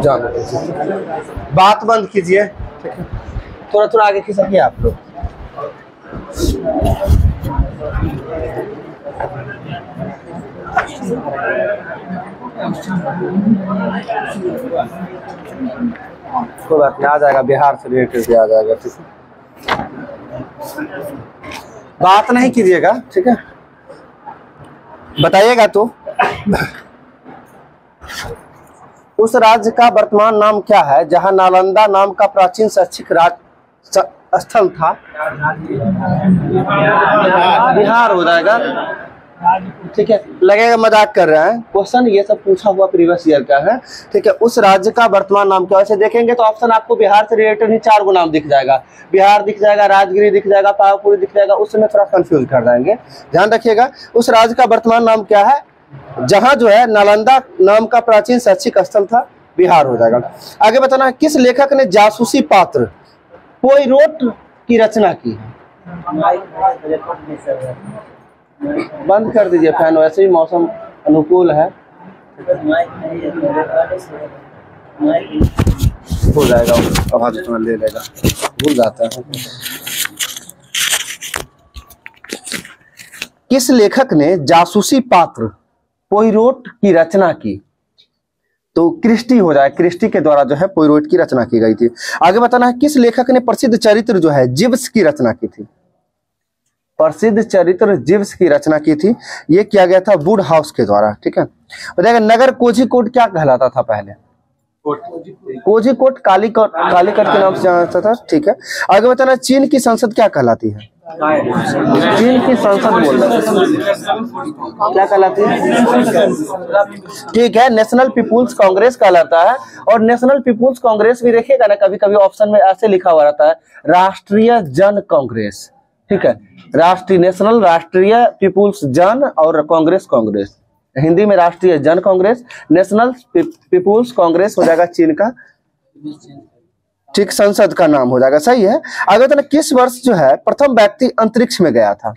जानो बात बंद कीजिए, ठीक है। थोड़ा थोड़ा आगे खिसकिए आप लोग। कोई बात नहीं, आ जाएगा, बिहार से रिलेटेड भी आ जाएगा, ठीक है। बात नहीं कीजिएगा, ठीक है, बताइएगा तो। उस राज्य का वर्तमान नाम क्या है जहां नालंदा नाम का प्राचीन शैक्षिक स्थल था? बिहार हो जाएगा, ठीक है। लगेगा मजाक कर रहे हैं, क्वेश्चन ये सब पूछा हुआ प्रीवियस ईयर का है, ठीक है। उस राज्य का वर्तमान नाम क्या? वैसे देखेंगे तो ऑप्शन आपको बिहार से रिलेटेड ही 4 गो नाम दिख जाएगा। बिहार दिख जाएगा, राजगिरी दिख जाएगा, पावापुरी दिख जाएगा, उस समय थोड़ा कंफ्यूज कर देंगे, ध्यान रखिएगा। उस राज्य का वर्तमान नाम क्या है जहां जो है नालंदा नाम का प्राचीन शैक्षिक स्थल था? बिहार हो जाएगा। आगे बताना है, किस लेखक ने जासूसी पात्र पोइरोट की रचना की है? बंद कर दीजिए फैन, वैसे ही मौसम अनुकूल है, हो जाएगा, आवाज ले लेगा, भूल जाता है। किस लेखक ने जासूसी पात्र पोइरोट की रचना की? तो क्रिस्टी हो जाए, क्रिस्टी के द्वारा जो है पोइरोट की रचना की गई थी। आगे बताना है, किस लेखक ने प्रसिद्ध चरित्र जो है जिव्स की रचना की थी? प्रसिद्ध चरित्र जिव्स की रचना की थी, ये किया गया था वुड हाउस के द्वारा, ठीक है। बताइएगा, नगर कोझिकोड क्या कहलाता था पहले? कोझिकोड कालीकट के नाम से जाना जाता था, ठीक है। आगे बताना, चीन की संसद क्या कहलाती है? चीन की संसद बोल रहे क्या कहलाती है? ठीक है, नेशनल पीपुल्स कांग्रेस कहलाता है। और नेशनल पीपुल्स कांग्रेस भी देखिएगा ना, कभी कभी ऑप्शन में ऐसे लिखा हुआ रहता है राष्ट्रीय जन कांग्रेस, ठीक है। राष्ट्रीय नेशनल, राष्ट्रीय पीपुल्स जन, और कांग्रेस कांग्रेस, हिंदी में राष्ट्रीय जन कांग्रेस, नेशनल पीपुल्स कांग्रेस हो जाएगा चीन का, ठीक, संसद का नाम हो जाएगा, सही है। आगे बताना, किस वर्ष जो है प्रथम व्यक्ति अंतरिक्ष में गया था?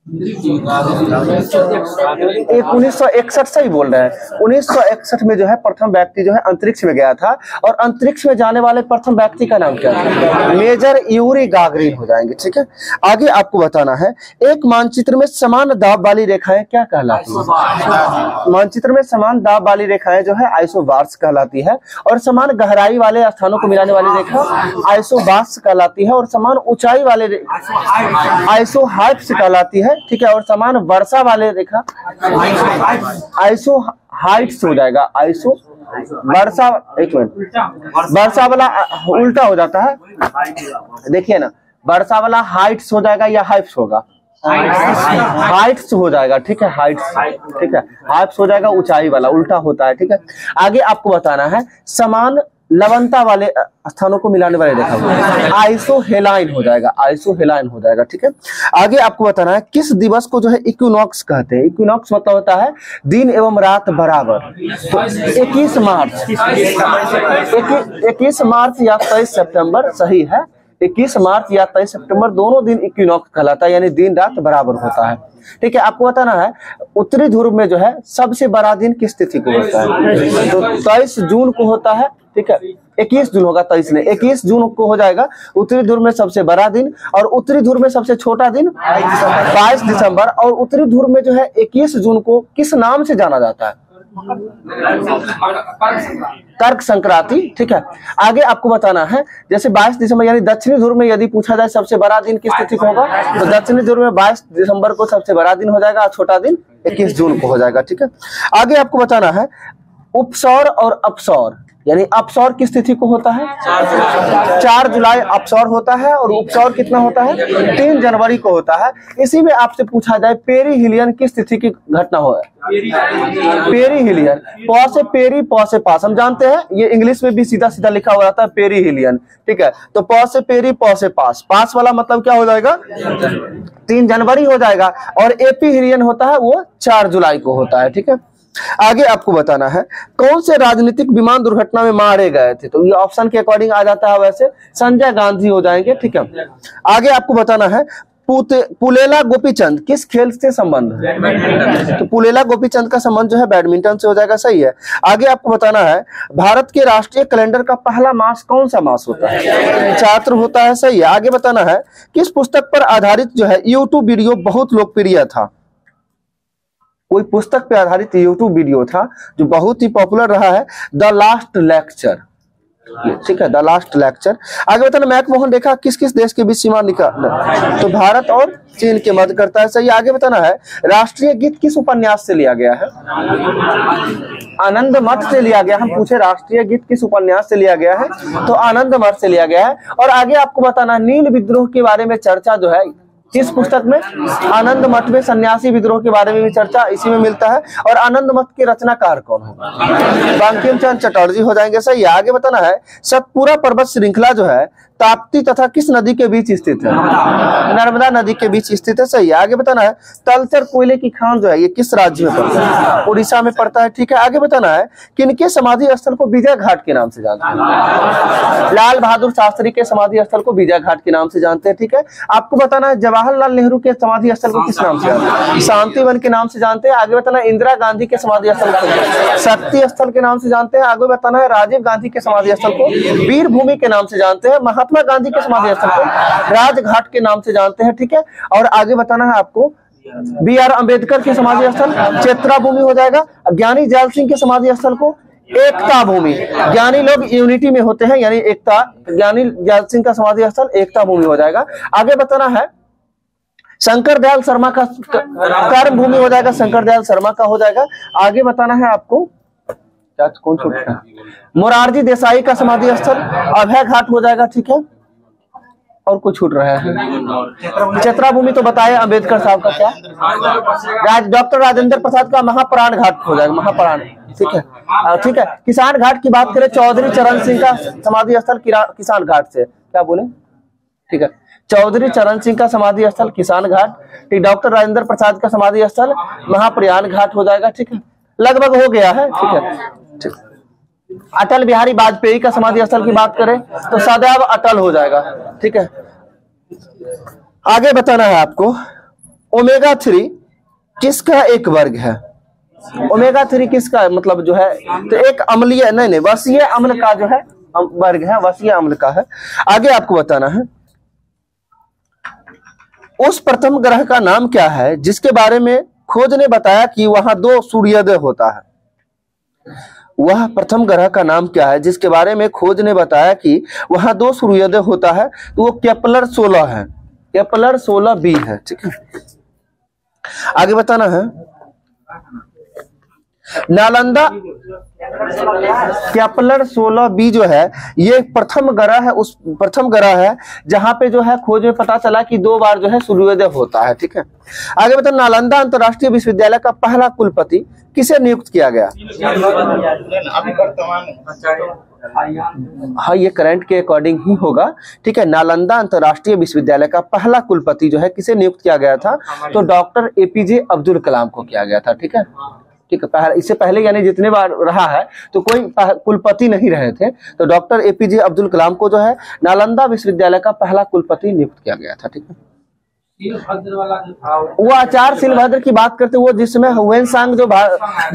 1961, सही बोल रहे हैं। 1961 में जो है प्रथम व्यक्ति जो है अंतरिक्ष में गया था। और अंतरिक्ष में जाने वाले प्रथम व्यक्ति का नाम क्या है? मेजर यूरी गागरिन हो जाएंगे, ठीक है। आगे आपको बताना है, एक मानचित्र में समान दाब वाली रेखाएं क्या कहलाती है? मानचित्र में समान दाब वाली रेखाएं जो है आइसोबार्स कहलाती है। और समान गहराई वाले स्थानों को मिलाने वाली रेखा आइसोबार्स कहलाती है। और समान ऊंचाई वाले आइसोहाइट्स कहलाती है, ठीक है। और समान वर्षा वाले रेखा आइसो हाइट्स हो जाएगा, आइसो वर्षा, एक मिनट, वर्षा वाला उल्टा हो जाता है, देखिए ना, वर्षा वाला हाइट्स हो जाएगा या हाइट्स होगा? हाइट्स हो जाएगा, ठीक है, हाइट्स, ठीक है, हाइट्स हो जाएगा, ऊंचाई वाला उल्टा होता है, ठीक है। आगे आपको बताना है, समान लवणता वाले स्थानों को मिलाने वाले रेखा आइसोहेलाइन हो जाएगा, आइसोहेलाइन हो जाएगा, ठीक है। आगे आपको बताना है, किस दिवस को जो है इक्विनॉक्स कहते हैं? इक्विनॉक्स मतलब होता है दिन एवं रात बराबर। तो 21 मार्च या 23 सितंबर सही है। 21 मार्च या 23 सितंबर दोनों दिन इक्विनॉक्स कहलाता है, यानी दिन रात बराबर होता है, ठीक है। आपको बताना है, उत्तरी ध्रुव में जो है सबसे बड़ा दिन किस तिथि को होता है? तो 23 जून को होता है, ठीक है। 21 जून होगा, 23 नहीं, 21 जून को हो जाएगा उत्तरी ध्रुव में सबसे बड़ा दिन। और उत्तरी ध्रुव में सबसे छोटा दिन 22 दिसंबर। और उत्तरी ध्रुव में जो है 21 जून को किस नाम से जाना जाता है? तर्क संक्रांति, ठीक है। आगे आपको बताना है, जैसे 22 दिसंबर यानी दक्षिणी ध्रुव में यदि पूछा जाए सबसे बड़ा दिन किस तिथि को होगा, तो दक्षिणी ध्रुव में 22 दिसंबर को सबसे बड़ा दिन हो जाएगा, और छोटा दिन 21 जून को हो जाएगा, ठीक है। आगे आपको बताना है, उपसौर और अपसौर, यानी अपसौर किस तिथि को होता है? 4 जुलाई अपसौर होता है, और उपसौर कितना होता है? 3 जनवरी को होता है। इसी में आपसे पूछा जाए पेरीहिलियन किस तिथि की घटना हो? पेरीहिलियन, प से पेरी, प से पास, हम जानते हैं ये इंग्लिश में भी सीधा सीधा लिखा हुआ रहता है पेरीहिलियन, ठीक है। तो प से पेरी, प से पास, पास वाला मतलब क्या हो जाएगा? 3 जनवरी हो जाएगा। और एपीहिलियन होता है वो 4 जुलाई को होता है, ठीक है। आगे आपको बताना है कौन से राजनीतिक विमान दुर्घटना में मारे गए थे, तो ये ऑप्शन के अकॉर्डिंग आ जाता है, वैसे संजय गांधी हो जाएंगे, ठीक है। आगे आपको बताना है पुलेला गोपीचंद किस खेल से संबंध है? तो पुलेला गोपीचंद का संबंध जो है बैडमिंटन से हो जाएगा, सही है। आगे आपको बताना है भारत के राष्ट्रीय कैलेंडर का पहला मास कौन सा मास होता है? छात्र होता है, सही है। आगे बताना है किस पुस्तक पर आधारित जो है यूट्यूब वीडियो बहुत लोकप्रिय था? कोई पुस्तक पे आधारित यूट्यूब वीडियो था जो बहुत ही पॉपुलर रहा है, द लास्ट लेक्चर, ठीक है, द लास्ट लेक्चर। आगे बताना मैकमोहन रेखा किस किस देश के बीच सीमा निकाल? तो भारत और चीन के मध्य करता है, सही। आगे बताना है राष्ट्रीय गीत किस उपन्यास से लिया गया है? आनंद मठ से लिया गया। हम पूछे राष्ट्रीय गीत किस उपन्यास से लिया गया है, तो आनंद मठ से लिया गया है। और आगे आपको बताना नील विद्रोह के बारे में चर्चा जो है किस पुस्तक में? आनंद मठ में सन्यासी विद्रोह के बारे में भी चर्चा इसी में मिलता है। और आनंद मठ के रचनाकार कौन होगा? बंकिम चंद्र चटर्जी हो जाएंगे, सही है। आगे बताना है सतपुरा पर्वत श्रृंखला जो है ताप्ती तथा किस नदी के बीच स्थित है? नर्मदा नदी के बीच स्थित है, सही है। आगे बताना है तलचर कोयले की खान जो है ये किस राज्य में पड़ता है? उड़ीसा में पड़ता है, ठीक है। आगे बताना है किनके समाधि स्थल को विजय घाट के नाम से जानते हैं? लाल बहादुर शास्त्री के समाधि स्थल को विजय घाट के नाम से जानते हैं, ठीक है। आपको बताना है जवाहरलाल नेहरू के समाधि स्थल को किस नाम से जानते हैं? शांति वन के नाम से जानते हैं। आगे बताना इंदिरा गांधी के समाधि स्थल को शक्ति स्थल के नाम से जानते हैं। आगे बताना है राजीव गांधी के समाधि स्थल को वीर भूमि के नाम से जानते हैं। महात्मा गांधी के समाधि स्थल को राजघाट के नाम से जानते हैं, ठीक है। और आगे बताना है आपको BR अम्बेडकर की समाधि स्थल चेत्रा भूमि हो जाएगा। ज्ञानी जैल सिंह के समाधि स्थल को एकता भूमि, ज्ञानी लोग यूनिटी में होते हैं यानी एकता, ज्ञानी जैल सिंह का समाधि स्थल एकता भूमि हो जाएगा। आगे बताना है शंकर दयाल शर्मा का कर्म भूमि हो जाएगा, शंकर दयाल शर्मा का हो जाएगा। आगे बताना है आपको कौन छूट रहा है? मोरारजी देसाई का समाधि स्थल अभय घाट हो जाएगा, ठीक है। और कुछ छूट रहा है? चेत्रा भूमि तो बताए अम्बेडकर साहब का क्या? डॉक्टर राजेंद्र प्रसाद का महाप्राण घाट हो जाएगा, महाप्राण, ठीक है, ठीक है। किसान घाट की बात करें चौधरी चरण सिंह का समाधि स्थल किसान घाट से क्या बोले, ठीक है। चौधरी चरण सिंह का समाधि स्थल किसान घाट, ठीक। डॉक्टर राजेंद्र प्रसाद का समाधि स्थल महाप्रयाण घाट हो जाएगा, ठीक है। लगभग हो गया है, ठीक है, ठीक। अटल बिहारी वाजपेयी का समाधि स्थल की बात करें तो सदैव अटल हो जाएगा, ठीक है। आगे बताना है आपको ओमेगा 3 किसका एक वर्ग है? ओमेगा 3 किसका मतलब जो है, तो एक अम्लीय नहीं वसीय अम्ल का जो है वर्ग है, वसीय अम्ल का है। आगे आपको बताना है उस प्रथम ग्रह का नाम क्या है जिसके बारे में खोज ने बताया कि वहां 2 सूर्योदय होता है? वह प्रथम ग्रह का नाम क्या है जिसके बारे में खोज ने बताया कि वहां 2 सूर्योदय होता है? तो वो केपलर 16 है, केपलर 16b है, ठीक है। आगे बताना है नालंदा केपलर 16b जो है ये प्रथम ग्रह है, उस प्रथम ग्रह है जहां पे जो है खोज में पता चला कि 2 बार जो है सूर्योदय होता है, ठीक है। आगे बता नालंदा अंतरराष्ट्रीय विश्वविद्यालय का पहला कुलपति किसे नियुक्त किया गया? हाँ ये करंट के अकॉर्डिंग ही होगा, ठीक है। नालंदा अंतरराष्ट्रीय विश्वविद्यालय का पहला कुलपति जो है किसे नियुक्त किया गया था? तो डॉक्टर APJ अब्दुल कलाम को किया गया था, ठीक है, ठीक है। इससे पहले यानी जितने बार रहा है तो कोई कुलपति नहीं रहे थे, तो डॉक्टर APJ अब्दुल कलाम को जो है नालंदा विश्वविद्यालय का पहला कुलपति नियुक्त किया गया था, ठीक है। वो आचार्य शिलभद्र की बात करते वो जिसमें हुएनसांग जो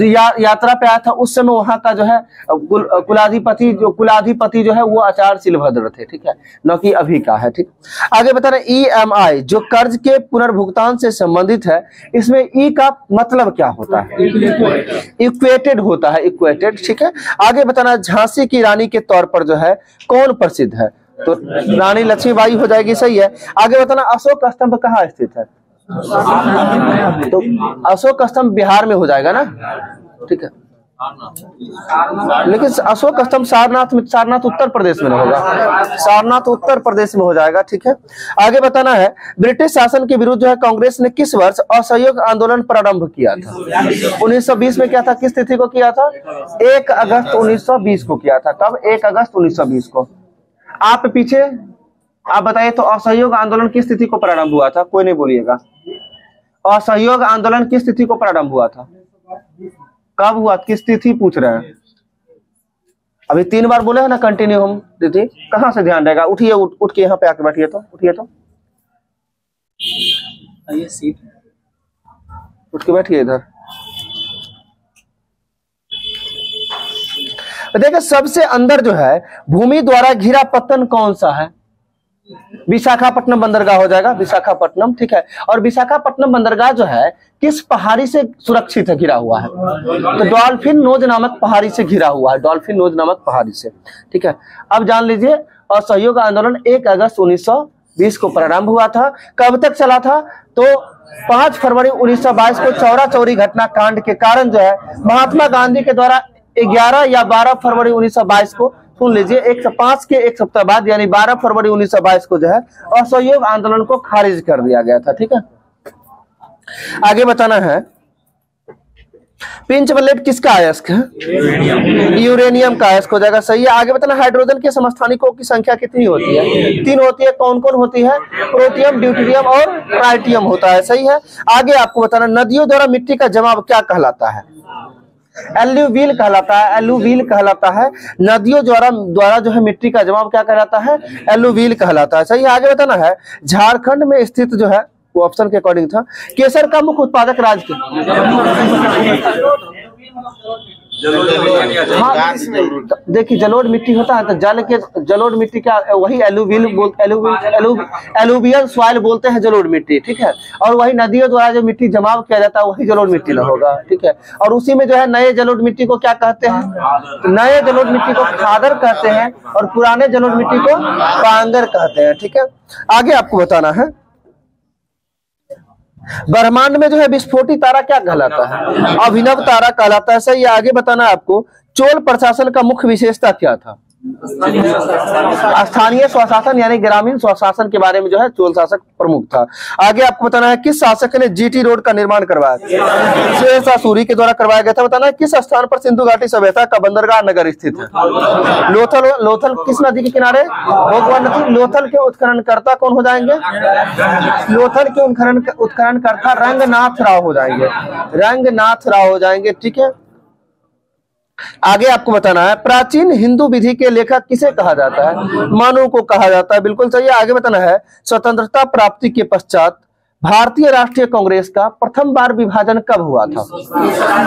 यात्रा पे आया था उस समय वहां का जो है कुलाधिपति जो है वो आचार्य शिलभद्र थे, ठीक है, न कि अभी का है, ठीक। आगे बता रहे EMI जो कर्ज के पुनर्भुगतान से संबंधित है, इसमें ई का मतलब क्या होता है? इक्वेटेड होता है, इक्वेटेड, ठीक है। आगे बताना झांसी की रानी के तौर पर जो है कौन प्रसिद्ध है? तो रानी लक्ष्मीबाई हो जाएगी, सही है। आगे बताना अशोक स्तंभ कहाँ स्थित है? तो अशोक स्तंभ बिहार में हो जाएगा ना, ठीक है। लेकिन अशोक स्तंभ सारनाथ उत्तर प्रदेश में होगा, सारनाथ उत्तर प्रदेश में हो जाएगा। ठीक है, आगे बताना है ब्रिटिश शासन के विरुद्ध जो है कांग्रेस ने किस वर्ष असहयोग आंदोलन प्रारंभ किया था? 1920 में क्या था, किस तिथि को किया था? 1 अगस्त 1920 को किया था। कब? 1 अगस्त 1920 को। आप पीछे आप बताइए तो असहयोग आंदोलन किस तिथि को प्रारंभ हुआ था? कोई नहीं बोलिएगा। असहयोग आंदोलन किस तिथि को प्रारंभ हुआ था? कब हुआ? किस तिथि पूछ रहे हैं? अभी 3 बार बोले हैं ना कंटिन्यू हम तिथि। कहाँ से ध्यान रहेगा? उठिए, उठ के यहाँ पे आके बैठिए तो, उठिए तो, आइए सीट, उठ के बैठिए इधर। देखिए सबसे अंदर जो है भूमि द्वारा घिरा पत्तन कौन सा है? विशाखापट्टनम बंदरगाह हो जाएगा, विशाखापट्टनम। ठीक है, और विशाखापट्टनम बंदरगाह जो है किस पहाड़ी से सुरक्षित है, घिरा हुआ है? तो डॉल्फिन नोज नामक पहाड़ी से घिरा हुआ है, डॉल्फिन नोज नामक पहाड़ी से। ठीक है, अब जान लीजिए असहयोग आंदोलन 1 अगस्त 1920 को प्रारंभ हुआ था। कब तक चला था? तो 5 फरवरी 1922 को चौरा चौरी घटना कांड के कारण जो है महात्मा गांधी के द्वारा 11 या 12 फरवरी 1922 को, सुन लीजिए, 105 के एक सप्ताह बाद यानी 12 फरवरी 1922 को जो है असहयोग आंदोलन को खारिज कर दिया गया था। ठीक है, आगे बताना है पिंच बल्लेट किसका अयस्क है? यूरेनियम का अयस्क हो जाएगा, सही है। आगे बताना हाइड्रोजन के समस्थानिकों की संख्या कितनी होती है? 3 होती है। कौन कौन होती है? प्रोटियम, ड्यूटेरियम और ट्राइटियम होता है, सही है। आगे आपको बताना नदियों द्वारा मिट्टी का जमाव क्या कहलाता है? एल्यूवील कहलाता है, एल्यूवील कहलाता है। नदियों द्वारा जो है मिट्टी का जमाव क्या कहलाता है? एल्यूवील कहलाता है, सही है। आगे बताना है झारखंड में स्थित जो है, वो ऑप्शन के अकॉर्डिंग था, केसर का मुख्य उत्पादक राज्य हाँ, देखिए जलोढ़ मिट्टी होता है तो जल के जलोढ़ मिट्टी का वही एलुवियल सॉइल बोलते हैं जलोढ़ मिट्टी। ठीक है, और वही नदियों द्वारा जो मिट्टी जमाव किया जाता है वही जलोढ़ मिट्टी ना होगा। ठीक है, और उसी में जो है नए जलोढ़ मिट्टी को क्या कहते हैं? तो नए जलोढ़ मिट्टी को खादर कहते हैं और पुराने जलोढ़ मिट्टी को पांगर कहते हैं। ठीक है, आगे आपको बताना है ब्रह्मांड में जो है विस्फोटी तारा क्या कहलाता है? अभिनव तारा कहलाता है, सही है। आगे बताना है आपको चोल प्रशासन का मुख्य विशेषता क्या था? स्थानीय स्वशासन यानी ग्रामीण स्वशासन के बारे में जो है चोल शासक प्रमुख था। आगे आपको बताना है किस शासक ने जीटी रोड का निर्माण करवाया? शेर शाह सूरी के द्वारा करवाया गया था। बताना है किस स्थान पर सिंधु घाटी सभ्यता का बंदरगाह नगर स्थित है? लोथल किस नदी के किनारे? भोगवन नदी। लोथल के उत्खननकर्ता कौन हो जाएंगे? लोथल के उत्खननकर्ता रंगनाथ राव हो जाएंगे, रंगनाथ राव हो जाएंगे। ठीक है, आगे आपको बताना है प्राचीन हिंदू विधि के लेखक किसे कहा जाता है? मनु को कहा जाता है, बिल्कुल सही है। आगे बताना है स्वतंत्रता प्राप्ति के पश्चात भारतीय राष्ट्रीय कांग्रेस का प्रथम बार विभाजन कब हुआ था?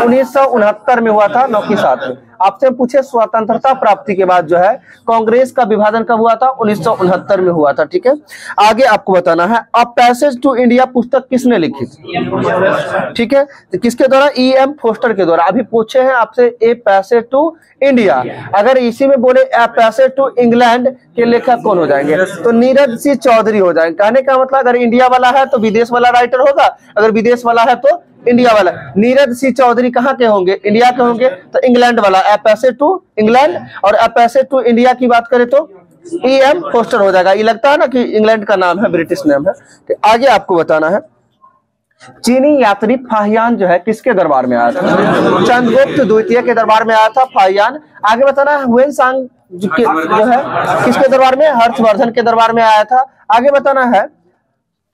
1969 में हुआ था, 9 की 7 में। आपसे पूछे स्वतंत्रता प्राप्ति के बाद जो है कांग्रेस का विभाजन कब हुआ था? 1969 में हुआ था। ठीक है, आगे आपको बताना है अ पैसेज टू इंडिया पुस्तक किसने लिखी थी? ठीक है, तो किसके द्वारा? E.M. फोस्टर के द्वारा। अभी पूछे हैं आपसे ए पैसेज टू इंडिया, अगर इसी में बोले ए पैसेज टू इंग्लैंड के लेखक कौन हो जाएंगे? तो नीरज सिंह चौधरी हो जाएंगे। कहने का मतलब अगर इंडिया वाला है तो विदेश वाला राइटर होगा, अगर विदेश वाला है तो इंडिया वाला। नीरज सिंह चौधरी कहाँ के होंगे? इंडिया के होंगे, तो इंग्लैंड वाला ए पैसेज टू इंग्लैंड। और ए पैसेज टू इंडिया की बात करें तो E.M. फोस्टर हो जाएगा। ये लगता है ना कि इंग्लैंड का नाम है, ब्रिटिश नाम है। तो आगे आपको बताना है चीनी यात्री फाहियान जो है किसके दरबार में आया था? चंद्रगुप्त द्वितीय के दरबार में आया था फाहियान। आगे बताना है हुएनसांग जो है किसके दरबार में? हर्षवर्धन के दरबार में आया था। आगे बताना है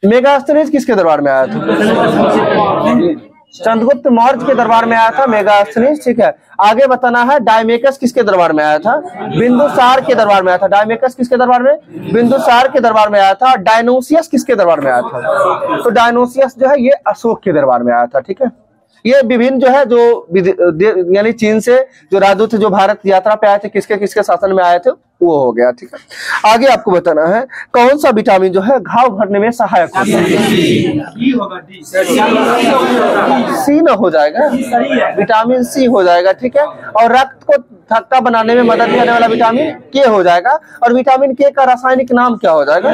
मेगास्थनीज किसके दरबार में आया था? चंद्रगुप्त मौर्य के दरबार में आया था मेगास्थनीज। ठीक है, आगे बताना है डायमेकस किसके दरबार में आया था? बिंदुसार के दरबार में आया था। डायमेकस किसके दरबार में? बिंदुसार के दरबार में आया था। डायनोसियस किसके दरबार में आया था? तो डायनोसियस जो है ये अशोक के दरबार में आया था। ठीक है, ये विभिन्न जो है जो यानी चीन से जो राजदूत जो भारत यात्रा पे आए थे किसके किसके शासन में आए थे वो हो गया। ठीक है, आगे आपको बताना है कौन सा विटामिन जो है घाव भरने में सहायक होता है? सी न हो जाएगा, विटामिन सी हो जाएगा। ठीक है, और रक्त को थक्का बनाने में मदद करने वाला विटामिन के हो जाएगा। और विटामिन के का रासायनिक नाम क्या हो जाएगा?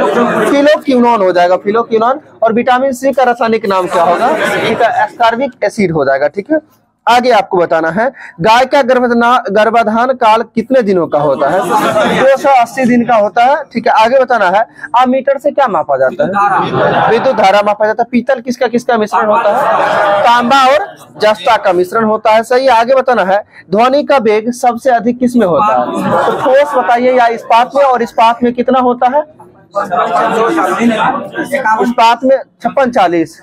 फिलोक्विनोन हो जाएगा, फिलोक्विनोन। और विटामिन सी का रासायनिक नाम क्या होगा? ठीक है, एस्कॉर्बिक एसिड हो जाएगा। ठीक है, आगे आपको बताना है गाय का गर्भाधान काल कितने दिनों का होता है? 280 दिन का होता है। ठीक है, आगे बताना है अमीटर से क्या मापा जाता है? विद्युत धारा मापा जाता है। पीतल किसका किसका मिश्रण होता है? तांबा और जस्ता का मिश्रण होता है। सही। आगे बताना है ध्वनि का वेग सबसे अधिक किस में होता है? तो ठोस बताइए या इस्पात में, और इस्पात में कितना होता है? इस्पात में 56-40,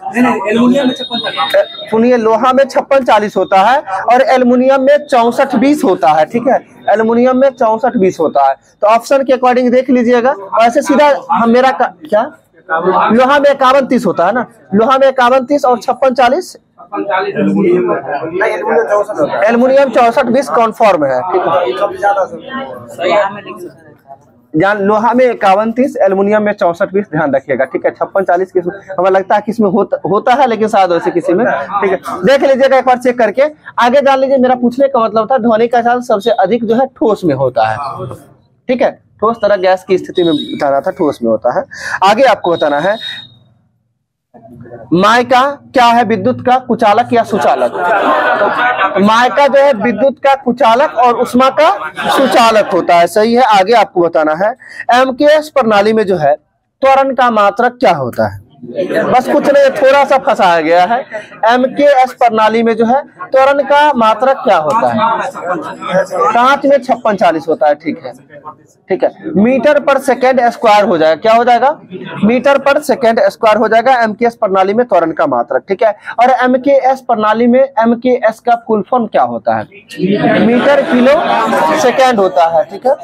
सुनिए लोहा में 56-40 होता है और एल्युमिनियम में 64-20 होता है। ठीक है, एल्युमिनियम में 64-20 होता है। तो ऑप्शन के अकॉर्डिंग देख लीजिएगा। ऐसे सीधा हम मेरा क्या लोहा में 51-30 होता है ना, लोहा में 51-30 और 56-40 एल्युमिनियम 64-20 कॉन्फॉर्म है। ठीक है, जान लोहा में 51-30 एल्युमिनियम में 64-20 ध्यान रखिएगा। ठीक है, 56-40 किस हमें लगता है किसमें होता है, लेकिन शायद वैसे किसी में। ठीक है, देख लीजिएगा एक बार चेक करके। आगे जान लीजिए, मेरा पूछने का मतलब था ध्वनि का चाल सबसे अधिक जो है ठोस में होता है। ठीक है, ठोस तरह गैस की स्थिति में बताना था, ठोस में होता है। आगे आपको बताना है माइका क्या है? विद्युत का कुचालक या सुचालक? तो माइका जो है विद्युत का कुचालक और उष्मा का सुचालक होता है। सही है। आगे आपको बताना है एमकेएस प्रणाली में जो है त्वरण का मात्रक क्या होता है? बस कुछ नहीं, थोड़ा सा फंसाया गया है। एमकेएस प्रणाली में जो है त्वरण का मात्रक क्या होता है? कांच में 56-40 होता है। ठीक है, ठीक है, मीटर पर सेकेंड स्क्वायर हो जाएगा। क्या हो जाएगा? मीटर पर सेकेंड स्क्वायर हो जाएगा एमकेएस प्रणाली में त्वरण का मात्रक। ठीक है, और एमकेएस प्रणाली में एमकेएस का फुल फॉर्म क्या होता है? मीटर किलो सेकेंड होता है। ठीक है,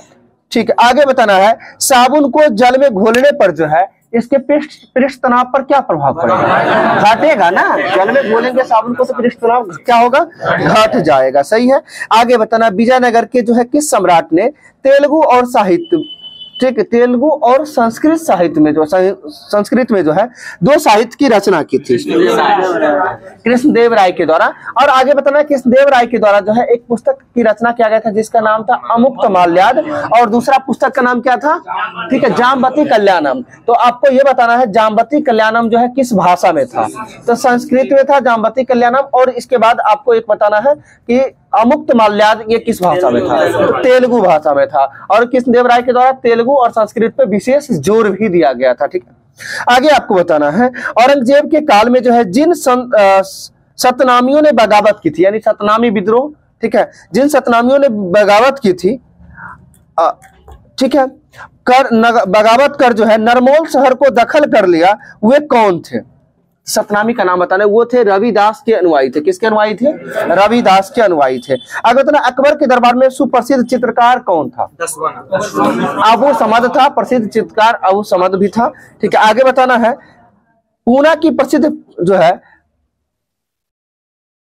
ठीक है, आगे बताना है साबुन को जल में घोलने पर जो है इसके पृष्ठ तनाव पर क्या प्रभाव पड़ेगा? घटेगा ना, जल में घोलेंगे साबुन को तो पृष्ठ तनाव क्या होगा? घट जाएगा। सही है। आगे बताना विजयनगर के जो है किस सम्राट ने तेलुगु और साहित्य, ठीक है, तेलुगु और संस्कृत साहित्य में जो संस्कृत में जो है 2 साहित्य की रचना की थी? कृष्णदेव राय के द्वारा। और आगे बताना कृष्णदेव राय के द्वारा जो है एक पुस्तक की रचना किया गया था जिसका नाम था अमुक्त माल्याद, और दूसरा पुस्तक का नाम क्या था? ठीक है, जाम्बती कल्याणम। तो आपको ये बताना है जाम्बती कल्याणम जो है किस भाषा में था? तो संस्कृत में था जाम्बती कल्याणम। और इसके बाद आपको एक बताना है कि अमुक्त माल्याद ये किस भाषा में था? तो तेलुगु भाषा में था। और कृष्णदेव राय के द्वारा तेलुगु और संस्कृत पे विशेष जोर भी दिया गया था। ठीक है, आगे आपको बताना है औरंगजेब के काल में जो है जिन सतनामियों ने बगावत की थी, यानी सतनामी विद्रोह, ठीक है, जिन सतनामियों ने बगावत की थी, ठीक है, बगावत कर जो है नरमौल शहर को दखल कर लिया, वे कौन थे? सतनामी का नाम बताने। वो थे रविदास के अनुयायी थे। किसके अनुयायी थे? रविदास के अनुयायी थे। आगे बताना अकबर के दरबार में सुप्रसिद्ध चित्रकार कौन था? अबू समद था, प्रसिद्ध चित्रकार अबू समद भी था। ठीक है, आगे बताना है पूना की प्रसिद्ध जो है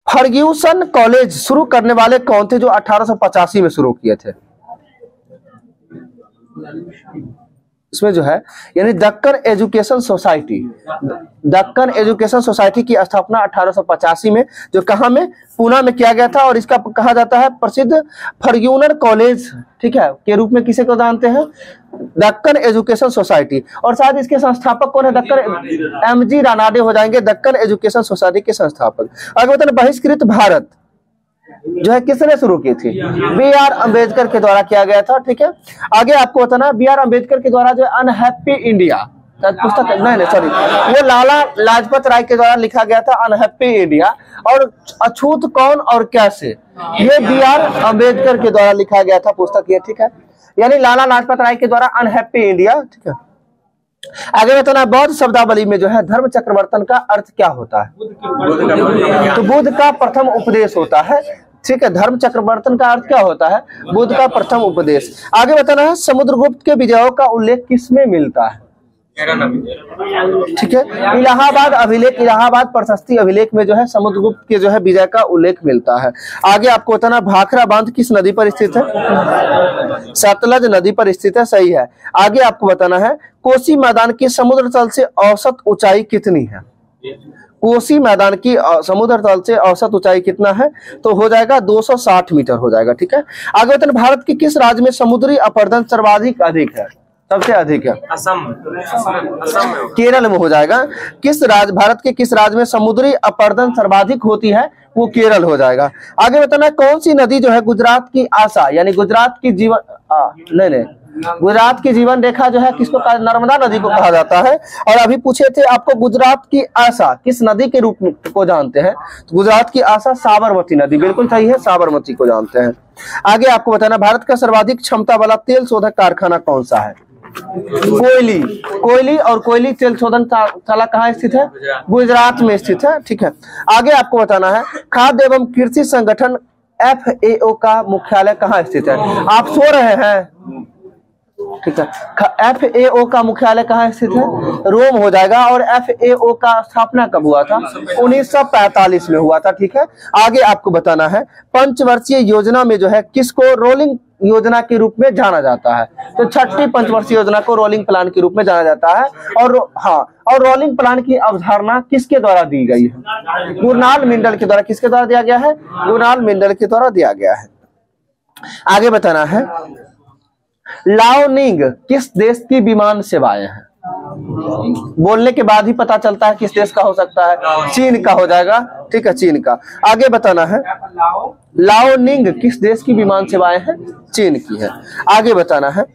फर्ग्यूसन कॉलेज शुरू करने वाले कौन थे जो 1885 में शुरू किए थे? इसमें जो है यानी Deccan education society, Deccan education society की स्थापना 1885 में जो कहाँ में? पूना में किया गया था। और इसका कहा जाता है प्रसिद्ध फर्ग्यूनर कॉलेज, ठीक है, के रूप में किसे को जानते हैं? Deccan education society. और शायद इसके संस्थापक कौन है? दक्कन एमजी रानाडे हो जाएंगे दक्कन एजुकेशन सोसाइटी के संस्थापक। आगे बताना बहिष्कृत भारत जो है किसने शुरू की थी? बी.आर. अम्बेडकर के द्वारा किया गया था। ठीक है, आगे आपको बताना बी.आर. अम्बेडकर के द्वारा जो अनहैप्पी इंडिया पुस्तक, नहीं सॉरी, वो लाला लाजपत राय के द्वारा लिखा गया था अनहैप्पी इंडिया। और अछूत कौन और कैसे, ये बी.आर. अम्बेडकर के द्वारा लिखा गया था पुस्तक ये। ठीक है, यानी लाला लाजपत राय के द्वारा अनहैप्पी इंडिया। ठीक है, आगे बताना बौद्ध शब्दावली में जो है धर्म चक्रवर्तन का अर्थ क्या होता है? तो बुद्ध का प्रथम उपदेश होता है। ठीक है, धर्म चक्रवर्तन का अर्थ क्या होता है? बुद्ध का प्रथम उपदेश। आगे बताना है समुद्रगुप्त के विजयों का उल्लेख किसमें मिलता है? ठीक है, इलाहाबाद अभिलेख, इलाहाबाद प्रशस्ति अभिलेख में जो है समुद्रगुप्त के जो है विजय का उल्लेख मिलता है। आगे आपको बताना भाखड़ा बांध किस नदी पर स्थित है? सतलज नदी पर स्थित है। सही है। आगे आपको बताना है कोसी मैदान की समुद्र तल से औसत ऊंचाई कितनी है? कोसी मैदान की समुद्र तल से औसत ऊंचाई कितना है? तो हो जाएगा 260 मीटर हो जाएगा। ठीक है, आगे बताना भारत के किस राज्य में समुद्री अपरदन सर्वाधिक अधिक है? सबसे अधिक है असम में केरल में हो जाएगा। भारत के किस राज्य में समुद्री अपरदन सर्वाधिक होती है? वो केरल हो जाएगा। आगे बताना कौन सी नदी जो है गुजरात की आशा यानी गुजरात की जीवन नहीं गुजरात की जीवन रेखा जो है किसको कहा? नर्मदा नदी को कहा जाता है। और अभी पूछे थे आपको गुजरात की आशा किस नदी के रूप में को जानते हैं? तो गुजरात की आशा साबरमती नदी, बिल्कुल सही है, साबरमती को जानते हैं। आगे आपको बताना भारत का सर्वाधिक क्षमता वाला तेल शोधक कारखाना कौन सा है? कोयली और कोयली तेल शोधन शाला कहाँ स्थित है? गुजरात में स्थित है। ठीक है, आगे आपको बताना है खाद्य एवं कृषि संगठन FAO का मुख्यालय कहाँ स्थित है? आप सो रहे हैं? ठीक है, FAO का मुख्यालय कहाँ स्थित है? रोम हो जाएगा। और FAO का स्थापना कब हुआ था? 1945 में हुआ था। ठीक है, आगे आपको बताना है पंचवर्षीय योजना में जो है किसको रोलिंग योजना के रूप में जाना जाता है? तो छठी पंचवर्षीय योजना को रोलिंग प्लान के रूप में जाना जाता है। और और रोलिंग प्लान की अवधारणा किसके द्वारा दी गई है? गुरनाल मंडल के द्वारा। किसके द्वारा दिया गया है? गुरनाल मंडल के द्वारा दिया गया है। आगे बताना है लाओनिंग किस देश की विमान सेवाएं हैं? बोलने के बाद ही पता चलता है किस देश का हो सकता है। चीन का हो जाएगा। ठीक है, चीन का। आगे बताना है लाओनिंग किस देश की विमान सेवाएं हैं? चीन की है। आगे बताना है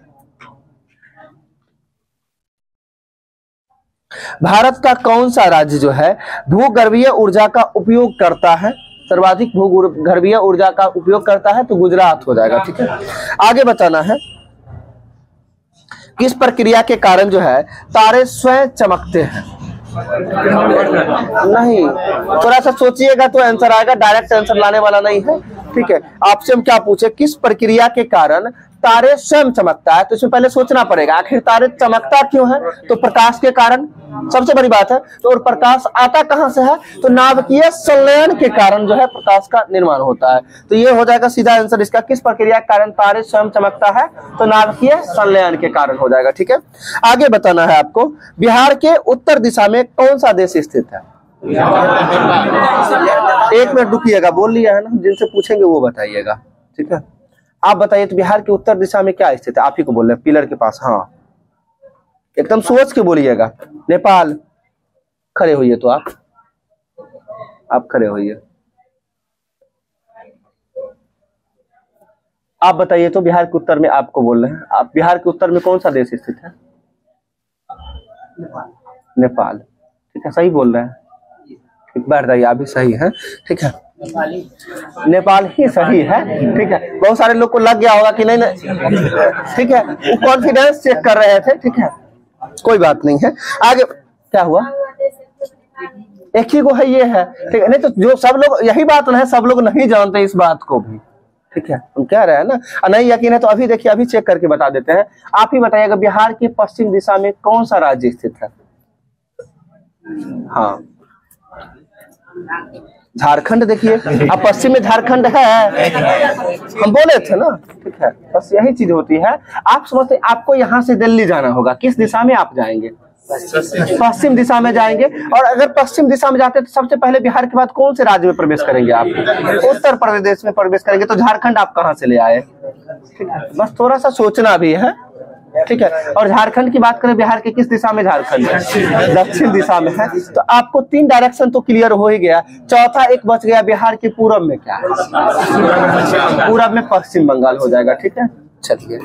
भारत का कौन सा राज्य जो है भूगर्भीय ऊर्जा का उपयोग करता है? सर्वाधिक भूगर्भीय ऊर्जा का उपयोग करता है तो गुजरात हो जाएगा। ठीक है, आगे बताना है किस प्रक्रिया के कारण जो है तारे स्वयं चमकते हैं? नहीं, थोड़ा सा सोचिएगा तो आंसर आएगा, डायरेक्ट आंसर लाने वाला नहीं है। ठीक है, आपसे हम क्या पूछे किस प्रक्रिया के कारण तारे स्वयं चमकता है? तो इसमें पहले सोचना पड़ेगा आखिर तारे चमकता क्यों है? तो प्रकाश के कारण, सबसे बड़ी बात है। तो और प्रकाश आता कहां से है? तो नाभिकीय संलयन के कारण जो है प्रकाश का निर्माण होता है। तो ये हो जाएगा सीधा आंसर इसका, किस प्रक्रिया के कारण तारे स्वयं चमकता है? तो नाभिकीय संलयन के कारण हो जाएगा। ठीक है, आगे बताना है आपको बिहार के उत्तर दिशा में कौन सा देश स्थित है? एक मिनट रुकिएगा, बोल लिया है ना, जिनसे पूछेंगे वो बताइएगा। ठीक है, आप बताइए तो बिहार के उत्तर दिशा में क्या स्थित है? आप ही को बोल रहे हैं, पिलर के पास। हाँ, एकदम सोच के बोलिएगा। नेपाल। खड़े होइए तो आप खड़े होइए। आप बताइए तो बिहार के उत्तर में आपको बोल रहे हैं, आप बिहार के उत्तर में कौन सा देश स्थित है? नेपाल। ठीक है, सही बोल रहे हैं। एक बार बताइए, आप भी सही है। ठीक है, नेपाल ही सही है। ठीक है, बहुत सारे लोग को लग गया होगा कि नहीं। ठीक है, वो कॉन्फिडेंस चेक कर रहे थे। ठीक है, कोई बात नहीं है। आगे क्या हुआ? एक ही को है, ये है। ठीक है, नहीं तो जो सब लोग, यही बात है, सब लोग नहीं जानते इस बात को भी। ठीक है, हम कह रहे हैं ना, नहीं यकीन है तो अभी देखिए, अभी चेक करके बता देते हैं। आप ही बताइएगा बिहार की पश्चिम दिशा में कौन सा राज्य स्थित है? हाँ, झारखंड। देखिए, अब पश्चिम में झारखंड है, हम बोले थे ना। ठीक है, बस यही चीज होती है। आप समझते, आपको यहाँ से दिल्ली जाना होगा, किस दिशा में आप जाएंगे? पश्चिम दिशा में जाएंगे। और अगर पश्चिम दिशा में जाते हैं तो सबसे पहले बिहार के बाद कौन से राज्य में प्रवेश करेंगे आप? उत्तर प्रदेश में प्रवेश करेंगे। तो झारखंड आप कहाँ से ले आए? ठीक है, बस थोड़ा सा सोचना भी है। ठीक है, और झारखंड की बात करें, बिहार के किस दिशा में झारखंड है? दक्षिण दिशा में है। तो आपको 3 डायरेक्शन तो क्लियर हो ही गया। चौथा एक बच गया, बिहार के पूरब में क्या है? पूरब में पश्चिम बंगाल हो जाएगा। ठीक है, चलिए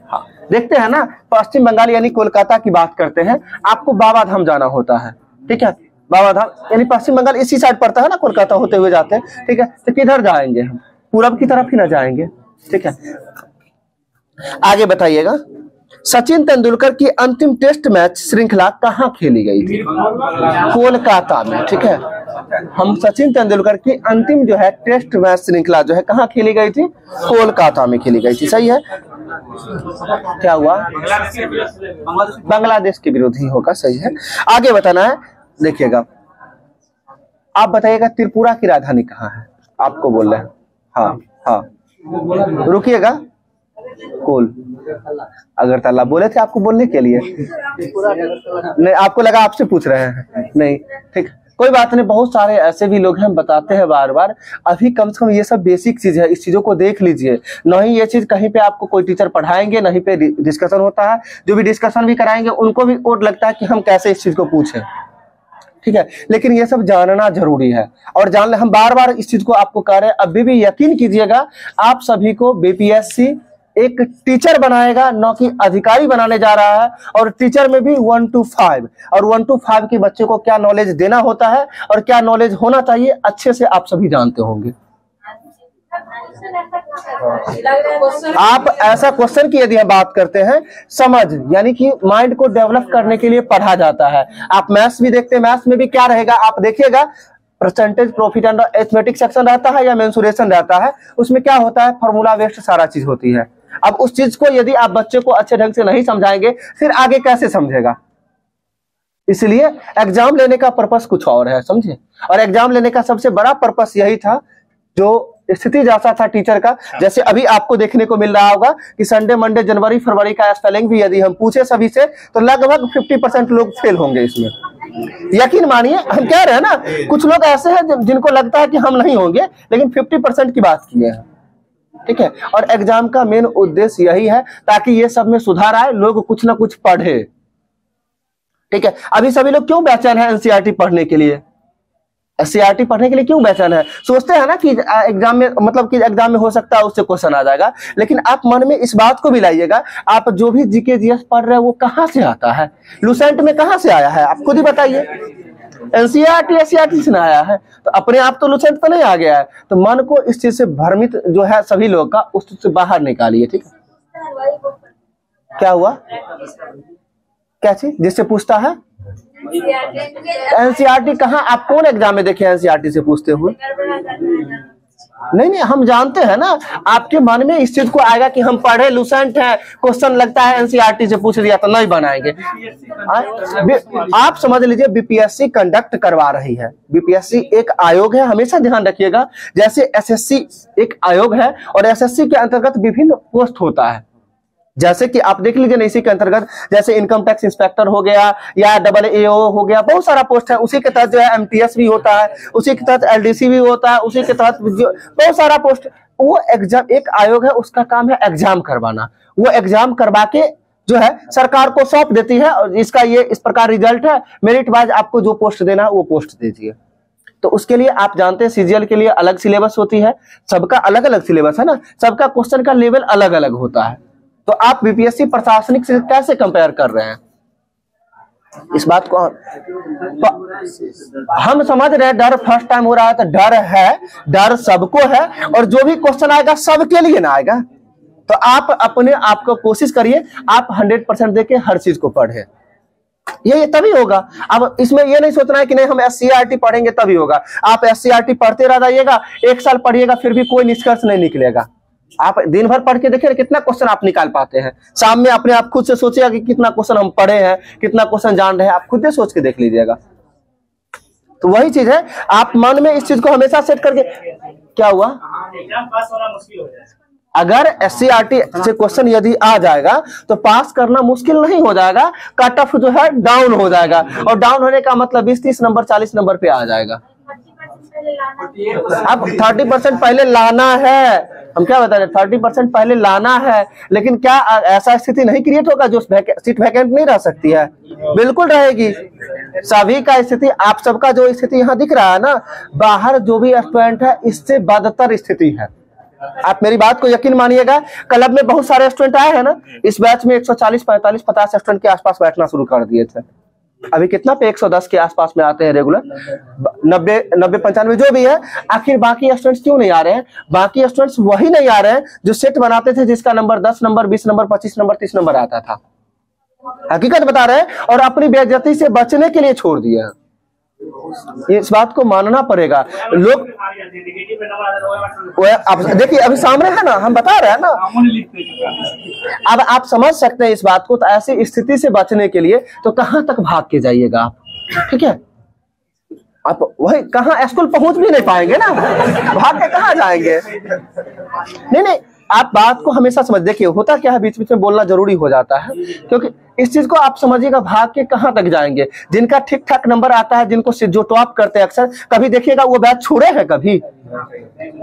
हाँ, देखते हैं ना, पश्चिम बंगाल यानी कोलकाता की बात करते हैं। आपको बाबा धाम जाना होता है। ठीक है, बाबा धाम यानी पश्चिम बंगाल इसी साइड पड़ता है ना, कोलकाता होते हुए जाते हैं। ठीक है, तो किधर जाएंगे हम? पूरब की तरफ ही ना जाएंगे। ठीक है, आगे बताइएगा सचिन तेंदुलकर की अंतिम टेस्ट मैच श्रृंखला कहाँ खेली गई थी? कोलकाता में। ठीक है, हम सचिन तेंदुलकर की अंतिम जो है टेस्ट मैच श्रृंखला जो है कहाँ खेली गई थी? कोलकाता में खेली गई थी। सही है। क्या हुआ? बांग्लादेश के विरुद्ध ही होगा। सही है। आगे बताना है, देखिएगा, आप बताइएगा त्रिपुरा की राजधानी कहाँ है? आपको बोल रहे हैं। हाँ हाँ, रुकिएगा। कोल अगरतला बोले थे आपको बोलने के लिए। नहीं, आपको लगा आपसे पूछ रहे हैं। नहीं, ठीक, कोई बात नहीं, बहुत सारे ऐसे भी लोग हैं, हम बताते हैं बार बार। अभी कम से कम ये सब बेसिक चीज है, इस चीजों को देख लीजिए। नहीं ये चीज कहीं पे आपको कोई टीचर पढ़ाएंगे, नहीं पे डिस्कशन होता है, जो भी डिस्कशन भी कराएंगे उनको भी ओट लगता है कि हम कैसे इस चीज को पूछें, ठीक है। लेकिन ये सब जानना जरूरी है और जान ले, हम बार बार इस चीज को आपको कह रहे हैं। अभी भी यकीन कीजिएगा, आप सभी को बीपीएससी एक टीचर बनाएगा, न कि अधिकारी बनाने जा रहा है। और टीचर में भी 1 to 5, और 1 to 5 के बच्चे को क्या नॉलेज देना होता है और क्या नॉलेज होना चाहिए, अच्छे से आप सभी जानते होंगे। आप ऐसा क्वेश्चन की यदि हम बात करते हैं, समझ यानी कि माइंड को डेवलप करने के लिए पढ़ा जाता है। आप मैथ्स भी देखते हैं, मैथ्स में भी क्या रहेगा आप देखिएगा, percentage, profit and arithmetic section रहता है या मेंसुरेशन रहता है। उसमें क्या होता है, फॉर्मूला बेस्ड सारा चीज होती है। अब उस चीज को यदि आप बच्चे को अच्छे ढंग से नहीं समझाएंगे, फिर आगे कैसे समझेगा। इसलिए एग्जाम लेने का पर्पस कुछ और है, समझे। और एग्जाम लेने का सबसे बड़ा पर्पस यही था, जो स्थिति जैसा था टीचर का। जैसे अभी आपको देखने को मिल रहा होगा कि संडे, मंडे, जनवरी, फरवरी का स्पेलिंग भी यदि हम पूछे सभी से, तो लगभग 50% लोग फेल होंगे इसमें। यकीन मानिए, हम कह रहे हैं ना, कुछ लोग ऐसे हैं जिनको लगता है कि हम नहीं होंगे, लेकिन 50% की बात किए हैं, ठीक है। और एग्जाम का मेन उद्देश्य यही है ताकि ये सब में सुधार आए, लोग कुछ ना कुछ पढ़े, ठीक है। अभी सभी लोग क्यों बेचैन है एनसीईआरटी पढ़ने के लिए? एससीईआरटी पढ़ने के लिए क्यों बेचैन है? सोचते हैं ना कि एग्जाम में, मतलब कि एग्जाम में हो सकता है उससे क्वेश्चन आ जाएगा। लेकिन आप मन में इस बात को भी लाइएगा, आप जो भी जीके जीएस पढ़ रहे हैं वो कहां से आता है, लुसेंट में कहां से आया है, आप खुद ही बताइए। एनसीईआरटी एससीईआरटी से आया है, तो अपने आप तो लुसेंट तो नहीं आ गया है। तो मन को इस चीज से भ्रमित जो है सभी लोग का, उस चीज से बाहर निकालिए, ठीक है। क्या हुआ, क्या चीज जिससे पूछता है एनसीईआरटी? कहाँ, आप कौन एग्जाम में देखे एनसीईआरटी से पूछते हुए? नहीं, हम जानते हैं ना, आपके मन में इस चीज को आएगा कि हम पढ़े, लुसेंट है, क्वेश्चन लगता है एनसीईआरटी से पूछ लिया तो नहीं बनाएंगे। आप समझ लीजिए, बीपीएससी कंडक्ट करवा रही है। बीपीएससी एक आयोग है, हमेशा ध्यान रखिएगा। जैसे एसएससी एक आयोग है और एसएससी के अंतर्गत विभिन्न पोस्ट होता है। जैसे कि आप देख लीजिए ना, इसी के अंतर्गत जैसे इनकम टैक्स इंस्पेक्टर हो गया या AAO हो गया, बहुत सारा पोस्ट है। उसी के तहत जो है एमटीएस भी होता है, उसी के तहत एलडीसी भी होता है, उसी के तहत बहुत सारा पोस्ट। वो एग्जाम, एक आयोग है, उसका काम है एग्जाम करवाना। वो एग्जाम करवा के जो है सरकार को सौंप देती है, और इसका ये इस प्रकार रिजल्ट है, मेरिट वाइज आपको जो पोस्ट देना है वो पोस्ट दीजिए। तो उसके लिए आप जानते हैं सीजीएल के लिए अलग सिलेबस होती है, सबका अलग अलग सिलेबस है ना, सबका क्वेश्चन का लेवल अलग अलग होता है। तो आप बीपीएससी प्रशासनिक से कैसे कंपेयर कर रहे हैं इस बात को? तो हम समझ रहे हैं डर फर्स्ट टाइम हो रहा है, तो डर है, डर सबको है, और जो भी क्वेश्चन आएगा सबके लिए ना आएगा। तो आप अपने आप को कोशिश करिए, आप 100% देके हर चीज को पढ़े, ये तभी होगा। अब इसमें ये नहीं सोचना है कि नहीं हम एससीईआरटी पढ़ेंगे तभी होगा। आप एससीईआरटी पढ़ते रह जाइएगा, 1 साल पढ़िएगा, फिर भी कोई निष्कर्ष नहीं निकलेगा। आप दिन भर पढ़ के देखिए कितना क्वेश्चन आप निकाल पाते हैं। शाम में अपने आप खुद से सोचिएगा कि कितना क्वेश्चन हम पढ़े हैं, कितना क्वेश्चन जान रहे हैं, आप खुद से सोच के देख लीजिएगा। तो वही चीज है, आप मन में इस चीज को हमेशा सेट करके, क्या हुआ, एग्जाम पास होना मुश्किल हो जाएगा। अगर एससीईआरटी से क्वेश्चन यदि आ जाएगा तो पास करना मुश्किल नहीं हो जाएगा, कट ऑफ जो है डाउन हो जाएगा। और डाउन होने का मतलब 20-30 नंबर 40 नंबर पे आ जाएगा। अब 30% पहले लाना है, हम क्या बता रहे, 30% पहले लाना है। लेकिन क्या ऐसा स्थिति नहीं क्रिएट होगा जो सीट वैकेंट नहीं रह सकती है? बिल्कुल रहेगी। सभी का स्थिति, आप सबका जो स्थिति यहाँ दिख रहा है ना, बाहर जो भी स्टूडेंट है इससे बदतर स्थिति है। आप मेरी बात को यकीन मानिएगा, क्लब में बहुत सारे स्टूडेंट आए हैं ना, इस बैच में 140, 45, 50 स्टूडेंट के आसपास बैठना शुरू कर दिए थे। अभी कितना पे 110 के आसपास में आते हैं रेगुलर, 90, 95 जो भी है। आखिर बाकी स्टूडेंट्स क्यों नहीं आ रहे हैं? बाकी स्टूडेंट्स वही नहीं आ रहे हैं जो सेट बनाते थे, जिसका number 10 number, 20 number, 25 number, 30 number आता था। हकीकत बता रहे हैं, और अपनी बेइज्जती से बचने के लिए छोड़ दिया। इस बात को मानना पड़ेगा। लोग अब देखिए, अभी सामने है ना, हम बता रहे हैं ना, अब आप समझ सकते हैं इस बात को। तो ऐसी स्थिति से बचने के लिए तो कहां तक भाग के जाइएगा आप, ठीक है। आप वही कहां स्कूल पहुंच भी नहीं पाएंगे ना, भाग के कहां जाएंगे? नहीं, आप बात को हमेशा समझ, देखिए होता क्या है, बीच बीच में बोलना जरूरी हो जाता है, क्योंकि इस चीज को आप समझिएगा, भाग के कहाँ तक जाएंगे। जिनका ठीक ठाक नंबर आता है, जिनको जो टॉप करते हैं अक्सर, कभी देखिएगा वो बैच छोड़े हैं, कभी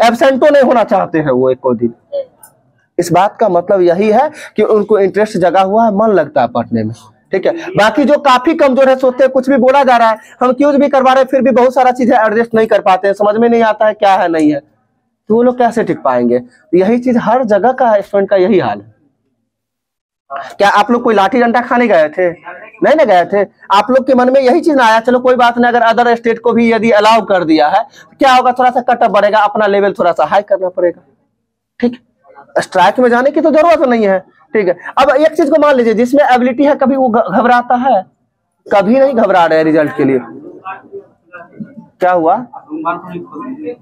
एब्सेंटो नहीं होना चाहते हैं वो एक दिन। इस बात का मतलब यही है कि उनको इंटरेस्ट जगा हुआ है, मन लगता है पढ़ने में, ठीक है। बाकी जो काफी कमजोर है, सोचते हैं कुछ भी बोला जा रहा है, हम क्यों भी करवा रहे हैं, फिर भी बहुत सारा चीजें एडजस्ट नहीं कर पाते हैं, समझ में नहीं आता है क्या है नहीं है, तो वो लोग कैसे टिक पाएंगे। यही चीज हर जगह का स्टूडेंट का यही हाल है। क्या आप लोग कोई लाठी डंडा खाने गए थे? नहीं ना गए थे। आप लोग के मन में यही चीज ना आया, चलो कोई बात नहीं, अगर अदर स्टेट को भी यदि अलाउ कर दिया है, क्या होगा, थोड़ा सा कटअप बढ़ेगा, अपना लेवल थोड़ा सा हाई करना पड़ेगा, ठीक। स्ट्राइक में जाने की तो जरूरत नहीं है, ठीक है। अब एक चीज को मान लीजिए, जिसमें एबिलिटी है, कभी वो घबराता है? कभी नहीं घबरा रहे रिजल्ट के लिए। क्या हुआ?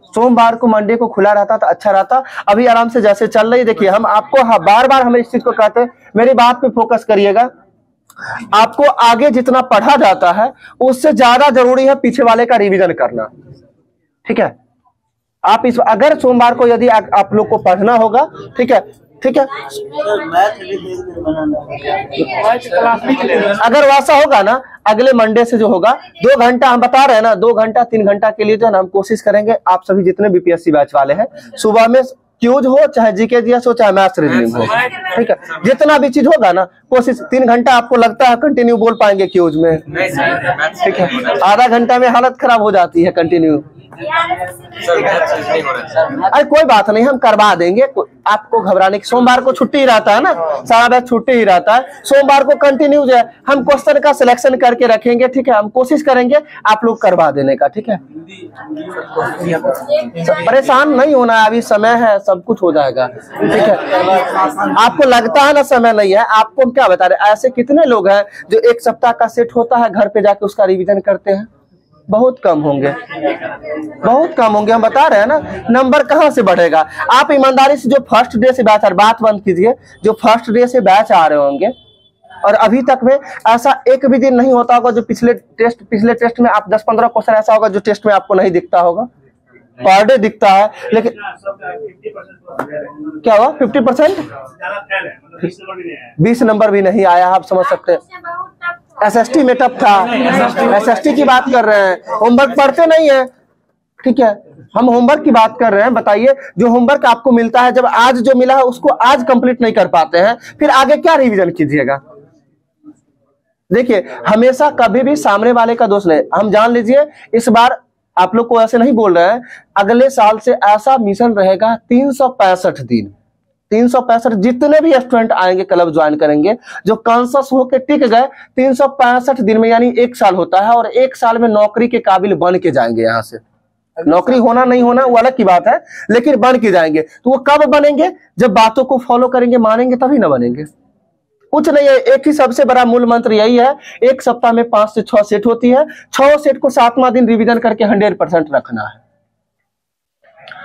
सोमवार को मंडे को खुला रहता तो अच्छा रहता। अभी आराम से जैसे चल रही, देखिए हम आपको बार बार हम इस चीज को कहते हैं, मेरी बात पे फोकस करिएगा। आपको आगे जितना पढ़ा जाता है उससे ज्यादा जरूरी है पीछे वाले का रिवीजन करना, ठीक है। आप इस अगर सोमवार को यदि आप लोग को पढ़ना होगा, ठीक है, ठीक है, अगर वैसा होगा ना, अगले मंडे से जो होगा 2 घंटा हम बता रहे हैं ना, 2 घंटा 3 घंटा के लिए जो है ना, हम कोशिश करेंगे आप सभी जितने बीपीएससी बैच वाले हैं, सुबह में क्यूज हो, चाहे जीके जीएस हो, चाहे मैथ्स रीजनिंग हो, ठीक है, जितना भी चीज होगा ना, कोशिश 3 घंटा आपको लगता है कंटिन्यू बोल पाएंगे क्यूज में? ठीक है, आधा घंटा में हालत खराब हो जाती है कंटिन्यू। अरे कोई बात नहीं, हम करवा देंगे, आपको घबराने की। सोमवार को छुट्टी ही रहता है ना, सारा बैच छुट्टी ही रहता है। सोमवार को कंटिन्यू जो है हम क्वेश्चन का सिलेक्शन करके रखेंगे, ठीक है, हम कोशिश करेंगे आप लोग करवा देने का, ठीक है। परेशान नहीं होना है, अभी समय है, सब कुछ हो जाएगा, ठीक है। आपको लगता है ना समय नहीं है, आपको हम क्या बता रहे, ऐसे कितने लोग हैं जो 1 सप्ताह का सेट होता है, घर पे जाके उसका रिवीजन करते हैं? बहुत कम होंगे, बहुत कम होंगे। हम बता रहे हैं ना, नंबर कहाँ से बढ़ेगा। आप ईमानदारी से जो फर्स्ट डे से बैच, बात बंद कीजिए, जो फर्स्ट डे से बैच आ रहे होंगे और अभी तक में ऐसा एक भी दिन नहीं होता होगा जो पिछले टेस्ट में आप 10-15 क्वेश्चन ऐसा होगा जो टेस्ट में आपको नहीं दिखता होगा, पर डे दिखता है। लेकिन क्या हुआ, 50%, 20 नंबर भी नहीं आया, आप समझ सकते हैं। एसएसटी में टफ था, एसएसटी की बात कर रहे हैं, होमवर्क पढ़ते नहीं है, ठीक है, हम होमवर्क की बात कर रहे हैं। बताइए, जो होमवर्क आपको मिलता है, जब आज जो मिला है उसको आज कंप्लीट नहीं कर पाते हैं, फिर आगे क्या रिवीजन कीजिएगा। देखिए, हमेशा कभी भी सामने वाले का दोष नहीं। हम जान लीजिए, इस बार आप लोग को ऐसे नहीं बोल रहे हैं, अगले साल से ऐसा मिशन रहेगा 365 दिन, 365 जितने भी स्टूडेंट आएंगे, क्लब ज्वाइन करेंगे, जो कॉन्शियस होके टिक गए 365 दिन में, यानी 1 साल होता है, और 1 साल में नौकरी के काबिल बन के जाएंगे। यहाँ से नौकरी होना नहीं होना वो अलग की बात है, लेकिन बन के जाएंगे। तो वो कब बनेंगे? जब बातों को फॉलो करेंगे, मानेंगे, तभी ना बनेंगे। कुछ नहीं है, एक ही सबसे बड़ा मूल मंत्र यही है, 1 सप्ताह में 5 से 6 सेट होती है, 6 सेट को 7वां दिन रिवीजन करके 100% रखना है।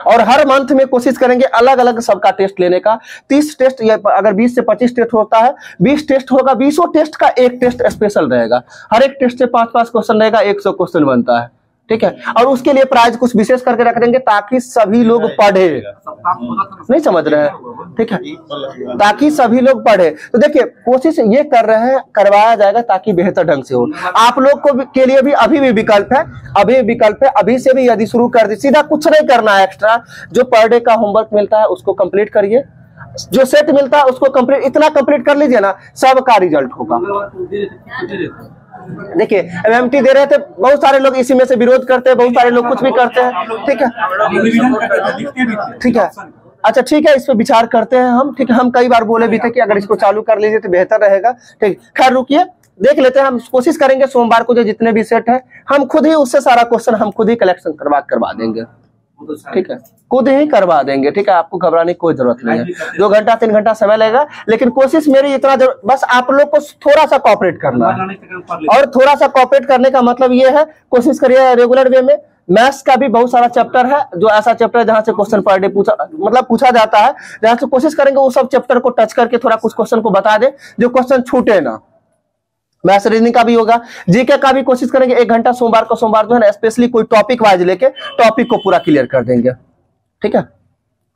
और हर मंथ में कोशिश करेंगे अलग अलग सबका टेस्ट लेने का। 30 टेस्ट, या अगर 20 से 25 टेस्ट होता है, 20 टेस्ट होगा, 20 टेस्ट का एक टेस्ट स्पेशल रहेगा। हर एक टेस्ट से 5-5 क्वेश्चन रहेगा, 100 क्वेश्चन बनता है, ठीक है। और उसके लिए प्राइज कुछ विशेष करके रख देंगे ताकि सभी लोग पढ़े। नहीं समझ रहे हैं, ठीक है, ताकि सभी लोग पढ़े। तो देखिए, कोशिश ये कर रहे हैं, करवाया जाएगा ताकि बेहतर ढंग से हो। आप लोग को के लिए भी अभी भी विकल्प है, अभी विकल्प है, अभी से भी यदि शुरू कर दे, सीधा कुछ नहीं करना है एक्स्ट्रा। जो पर डे का होमवर्क मिलता है उसको कंप्लीट करिए, जो सेट मिलता है उसको कंप्लीट, इतना कंप्लीट कर लीजिए ना, सबका रिजल्ट होगा। देखिए, एमएमटी दे रहे थे, बहुत सारे लोग इसी में से विरोध करते हैं, बहुत सारे लोग कुछ भी करते हैं, ठीक है, ठीक है, अच्छा ठीक है, इस पर विचार करते हैं हम, ठीक है। हम कई बार बोले भी थे कि अगर इसको चालू कर लीजिए तो बेहतर रहेगा, ठीक। खैर रुकिए, देख लेते हैं, हम कोशिश करेंगे सोमवार को जो जितने भी सेट है, हम खुद ही उससे सारा क्वेश्चन हम खुद ही कलेक्शन करवा देंगे, ठीक है, खुद ही करवा देंगे, ठीक है। आपको घबराने की कोई जरूरत नहीं है। 2 घंटा 3 घंटा समय लगेगा, लेकिन कोशिश मेरी इतना बस आप लोग को थोड़ा सा कोऑपरेट करना है। और थोड़ा सा कोऑपरेट करने का मतलब ये है, कोशिश करिए रेगुलर वे में। मैथ्स का भी बहुत सारा चैप्टर है, जो ऐसा चैप्टर है जहां से क्वेश्चन पर डे पूछा जाता है, जहां से कोशिश करेंगे वो सब चैप्टर को टच करके थोड़ा कुछ क्वेश्चन को बता दे, जो क्वेश्चन छूटे ना। मैथ्स रीजनिंग का भी होगा, जीके का भी कोशिश करेंगे 1 घंटा सोमवार जो है ना, स्पेशली कोई टॉपिक वाइज लेके टॉपिक को पूरा क्लियर कर देंगे, ठीक है।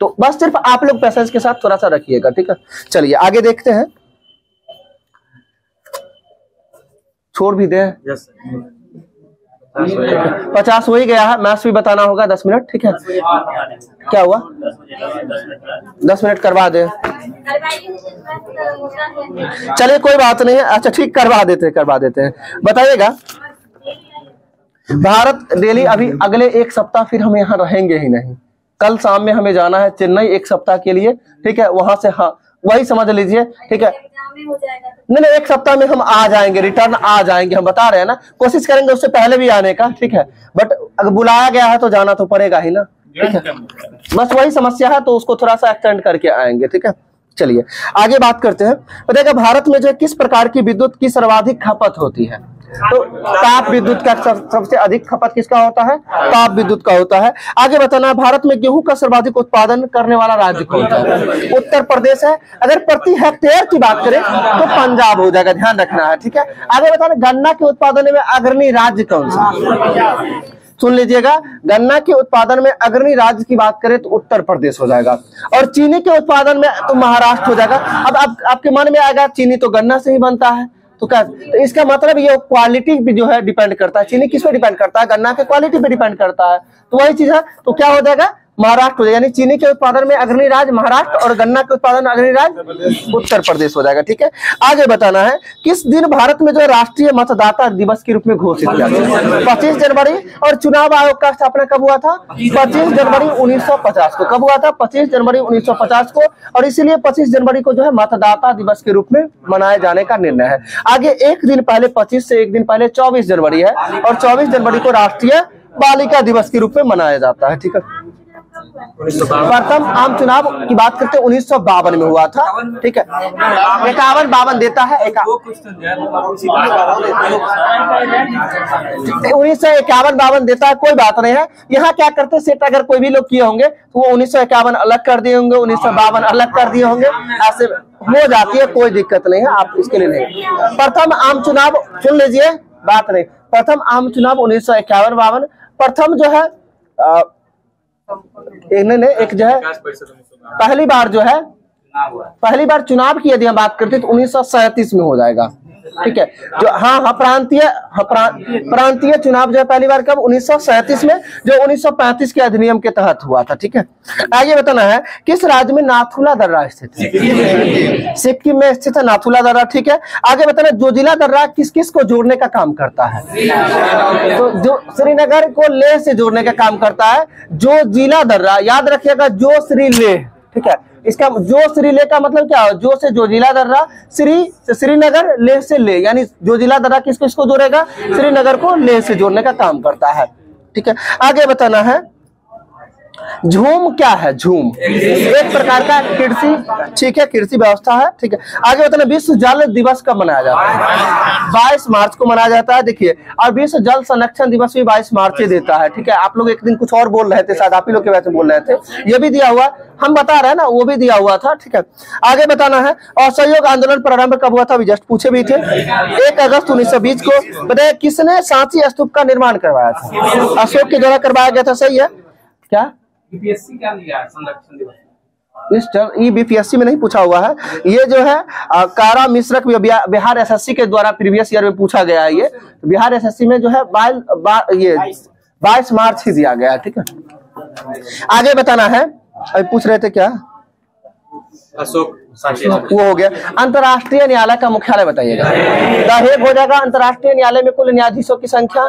तो बस सिर्फ आप लोग पैसेज के साथ थोड़ा सा रखिएगा, ठीक है। चलिए आगे देखते हैं, छोड़ भी दें। 50 हो ही गया है, मैथ्स भी बताना होगा 10 मिनट, ठीक है। क्या हुआ? 10 मिनट करवा दे। चलिए कोई बात नहीं है, अच्छा ठीक करवा देते हैं। बताइएगा, भारत डेली अभी अगले एक सप्ताह फिर हम यहाँ रहेंगे ही नहीं। कल शाम में हमें जाना है चेन्नई एक सप्ताह के लिए, ठीक है। वहां से हाँ वही समझ लीजिए, ठीक है। नहीं एक सप्ताह में हम आ जाएंगे, रिटर्न आ जाएंगे, हम बता रहे हैं ना, कोशिश करेंगे उससे पहले भी आने का, ठीक है। बट अगर बुलाया गया है तो जाना तो पड़ेगा ही ना, ठीक है। बस वही समस्या है, तो उसको थोड़ा सा एक्सटेंड करके आएंगे, ठीक है। चलिए आगे बात करते हैं। बताइएगा भारत में जो किस प्रकार की विद्युत की सर्वाधिक खपत होती है? तो ताप विद्युत का सबसे अधिक खपत किसका होता है? ताप विद्युत का होता है। आगे बताना है, भारत में गेहूं का सर्वाधिक उत्पादन करने वाला राज्य कौन सा है? उत्तर प्रदेश है। अगर प्रति हेक्टेयर की बात करें तो पंजाब हो जाएगा, ध्यान रखना है, ठीक है। आगे बताना, गन्ना के उत्पादन में अग्रणी राज्य कौन सा? सुन लीजिएगा, गन्ना के उत्पादन में अग्रणी राज्य की बात करें तो उत्तर प्रदेश हो जाएगा, और चीनी के उत्पादन में तो महाराष्ट्र हो जाएगा। अब आपके मन में आएगा चीनी तो गन्ना से ही बनता है, तो क्या, तो इसका मतलब ये क्वालिटी भी जो है डिपेंड करता है। चीनी किस पे डिपेंड करता है? गन्ना के क्वालिटी पे डिपेंड करता है, तो वही चीज है। तो क्या हो जाएगा? महाराष्ट्र हो जाएगा, यानी चीनी के उत्पादन में अग्रणी राज्य महाराष्ट्र और गन्ना के उत्पादन में अग्रणी राज्य उत्तर प्रदेश हो जाएगा, ठीक है। आगे बताना है, किस दिन भारत में जो है राष्ट्रीय मतदाता दिवस के रूप में घोषित किया गया? 25 जनवरी। और चुनाव आयोग का स्थापना कब हुआ था? 25 जनवरी 1950 को। कब हुआ था? 25 जनवरी 1950 को, और इसीलिए 25 जनवरी को जो है मतदाता दिवस के रूप में मनाए जाने का निर्णय है। आगे एक दिन पहले 25 से एक दिन पहले 24 जनवरी है, और 24 जनवरी को राष्ट्रीय बालिका दिवस के रूप में मनाया जाता है, ठीक है। प्रथम आम चुनाव की बात करते हैं 1952 में हुआ था, ठीक है। 51-52 देता है, 1951-52 देता है, कोई बात नहीं है। यहाँ क्या करते, सेट अगर कोई भी लोग किए होंगे तो वो 1951 अलग कर दिए होंगे, 1952 अलग कर दिए होंगे, ऐसे हो जाती है, कोई दिक्कत नहीं है, आप इसके लिए नहीं। प्रथम आम चुनाव सुन लीजिए, बात नहीं, प्रथम आम चुनाव 1951-52। प्रथम जो है एक जो है पहली बार चुनाव की यदि हम बात करते हैं तो 1937 में हो जाएगा, ठीक है। जो प्रांतीय चुनाव जो है पहली बार कब? 1937 में, जो 1935 के अधिनियम के तहत हुआ था, ठीक है। आगे बताना है, किस राज्य में नाथुला दर्रा स्थित है? सिक्किम में स्थित है नाथुला दर्रा, ठीक है। आगे बताना, जोजिला दर्रा किस किस को जोड़ने का काम करता है? तो जो श्रीनगर को लेह से जोड़ने का काम करता है, जोजिला दर्रा, याद रखिएगा, जो श्री लेह, ठीक है। इसका जो श्री लेह का मतलब क्या है? जो से जोजिला दर्रा, श्री से श्रीनगर, लेह से लेह, यानी जोजिला दर्रा किस किसको जोड़ेगा? श्रीनगर को लेह से जोड़ने का काम करता है, ठीक है। आगे बताना है, झूम क्या है? झूम एक प्रकार का कृषि, ठीक है, कृषि व्यवस्था है, ठीक है। आगे बताना, विश्व जल दिवस कब मनाया जाता है? 22 मार्च को मनाया जाता है, देखिए। और विश्व जल संरक्षण दिवस भी 22 मार्च से देता है, ठीक है। आप लोग एक दिन कुछ और बोल रहे थे, शायद आप ही लोग के वजह से बोल रहे थे, ये भी दिया हुआ, हम बता रहे हैं ना, वो भी दिया हुआ था, ठीक है। आगे बताना है, असहयोग आंदोलन प्रारंभ कब हुआ था? अभी जस्ट पूछे भी थे, 1 अगस्त 1920 को। बताइए किसने सांची स्तूप का निर्माण करवाया था? अशोक के द्वारा करवाया गया था, सही है क्या? क्या लिया संरक्षण दिवस? बीपीएससी में नहीं पूछा हुआ है, ये जो है कारा मिश्रक बिहार एसएससी के द्वारा प्रीवियस ईयर में पूछा गया है। ये बिहार एसएससी में जो है 22 मार्च ही दिया गया है, ठीक है। आगे बताना है, अभी पूछ रहे थे क्या? अशोक वो हो गया। अंतर्राष्ट्रीय न्यायालय का मुख्यालय बताइएगा। द हेग हो जाएगा। अंतर्राष्ट्रीय न्यायालय में कुल न्यायाधीशों की संख्या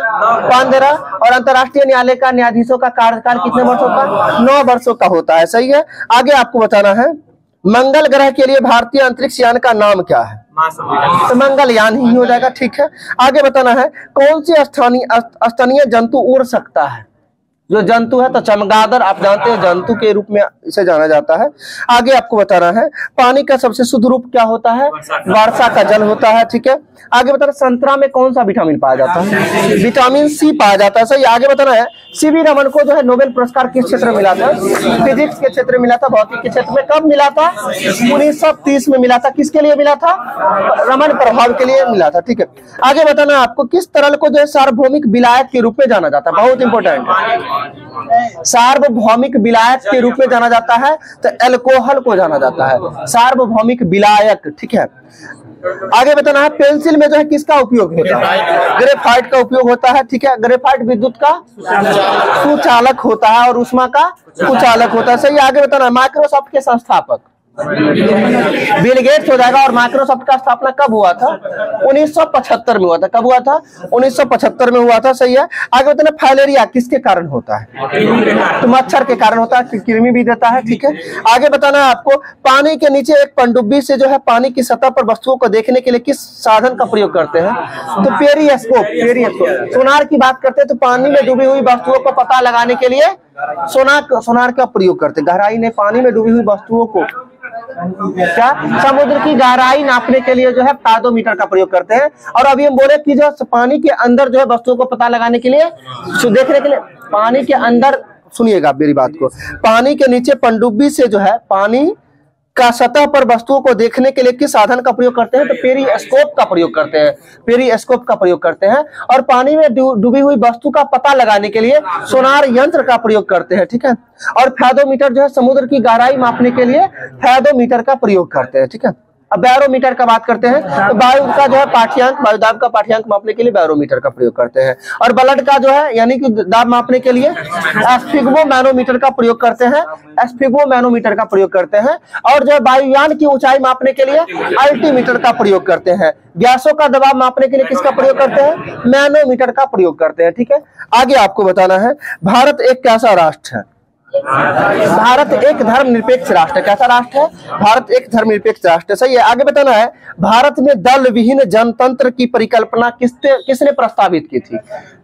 15, और अंतर्राष्ट्रीय न्यायालय का न्यायाधीशों का कार्यकाल कितने वर्षों का? 9 वर्षों का होता है, सही है। आगे आपको बताना है, मंगल ग्रह के लिए भारतीय अंतरिक्ष यान का नाम क्या है? तो मंगलयान ही हो जाएगा, ठीक है। आगे बताना है, कौन सी स्तनीय जंतु उड़ सकता है? जो जंतु है तो चमगादड़, आप जानते हैं, जंतु के रूप में इसे जाना जाता है। आगे आपको बताना है, पानी का सबसे शुद्ध रूप क्या होता है? वर्षा का जल होता है, ठीक है। आगे बताना, संतरा में कौन सा विटामिन पाया जाता है? विटामिन सी पाया जाता है, सही। आगे बताना है, सीवी रमन को जो है नोबेल पुरस्कार किस क्षेत्र में मिला था? फिजिक्स के क्षेत्र में मिला था, भौतिक के क्षेत्र में। कब मिला था? 1930 में मिला था। किसके लिए मिला था? रमन प्रभाव के लिए मिला था, ठीक है। आगे बताना है आपको, किस तरल को जो है सार्वभौमिक विलायक के रूप में जाना जाता है? बहुत इंपॉर्टेंट है। सार्वभौमिक विलायक के रूप में जाना जाता है तो अल्कोहल को जाना जाता है, सार्वभौमिक विलायक। ठीक है, आगे बताना है पेंसिल में जो है किसका उपयोग होता है? ग्रेफाइट का उपयोग होता है। ठीक है, ग्रेफाइट विद्युत का सुचालक होता है और ऊष्मा का कुचालक होता है। सही, आगे बताना है माइक्रोसॉफ्ट के संस्थापक बिल गेट्स हो जाएगा। और माइक्रोसॉफ्ट का स्थापना कब हुआ था? 1975 में हुआ था। कब हुआ था? 1975 में हुआ था। सही है, आगे बताना फाइलेरिया किसके कारण होता है? तो मच्छर के कारण होता है, कृमि भी देता है। ठीक है, आगे बताना है आपको पानी के नीचे एक पनडुब्बी से जो है पानी की सतह पर वस्तुओं को देखने के लिए किस साधन का प्रयोग करते हैं? तो पेरिस्कोप। पेरिस्कोप। सोनार की बात करते हैं तो पानी में डूबी हुई वस्तुओं को पता लगाने के लिए सोनार का प्रयोग करते हैं। गहराई में पानी में डूबी हुई वस्तुओं को क्या समुद्र की गहराई नापने के लिए जो है फायदोमीटर का प्रयोग करते हैं। और अभी हम बोले कि जो पानी के अंदर जो है वस्तुओं को पता लगाने के लिए देखने के लिए पानी के अंदर, सुनिएगा मेरी बात को, पानी के नीचे पनडुब्बी से जो है पानी का सतह पर वस्तुओं को देखने के लिए किस साधन का प्रयोग करते हैं? तो पेरिस्कोप का प्रयोग करते हैं। पेरिस्कोप का प्रयोग करते हैं। और पानी में डूबी हुई वस्तु का पता लगाने के लिए सोनार यंत्र का प्रयोग करते हैं। ठीक है, और फायदोमीटर जो है समुद्र की गहराई मापने के लिए फायदोमीटर का प्रयोग करते हैं। ठीक है, अब बैरोमीटर का बात करते हैं तो वायु का जो है पाठ्यांक, वायुदाब का पाठ्यांक मापने के लिए बैरोमीटर का प्रयोग करते हैं। और ब्लड का जो है यानी कि दाब मापने के लिए स्फिग्मोमैनोमीटर का प्रयोग करते हैं। स्फिग्मोमैनोमीटर का प्रयोग करते हैं। और जो है वायुयान की ऊंचाई मापने के लिए अल्टीमीटर का प्रयोग करते हैं। गैसों का दबाव मापने के लिए किसका प्रयोग करते हैं? मैनोमीटर का प्रयोग करते हैं। ठीक है, आगे आपको बताना है भारत एक कैसा राष्ट्र है? भारत एक धर्मनिरपेक्ष राष्ट्र है। कैसा राष्ट्र है? भारत एक धर्मनिरपेक्ष राष्ट्र है। सही है, आगे बताना है भारत में दल विहीन जनतंत्र की परिकल्पना किसने प्रस्तावित की थी?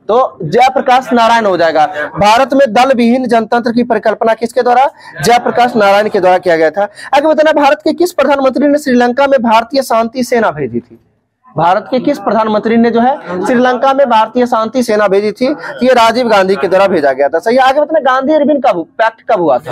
तो जयप्रकाश नारायण हो जाएगा। भारत में दल विहीन जनतंत्र की परिकल्पना किसके द्वारा? जयप्रकाश नारायण के द्वारा किया गया था। आगे बताना भारत के किस प्रधानमंत्री ने श्रीलंका में भारतीय शांति सेना भेजी थी? भारत के किस प्रधानमंत्री ने जो है श्रीलंका में भारतीय शांति सेना भेजी थी? ये राजीव गांधी के द्वारा भेजा गया था। सही, आगे बताना गांधी इरविन पैक्ट कब हुआ था?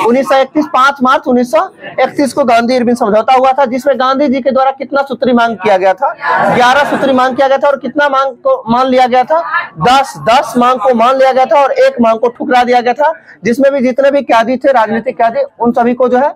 1931 5 मार्च 1931 को गांधी इरविन समझौता हुआ था, जिसमें गांधी जी के द्वारा कितना सूत्री मांग किया गया था? 11 सूत्री मांग किया गया था। और कितना मांग को मान लिया गया था? 10 मांग को मान लिया गया था और एक मांग को ठुकरा दिया गया था, जिसमें भी जितने भी कैदी थे, राजनीतिक कैदी, उन सभी को जो है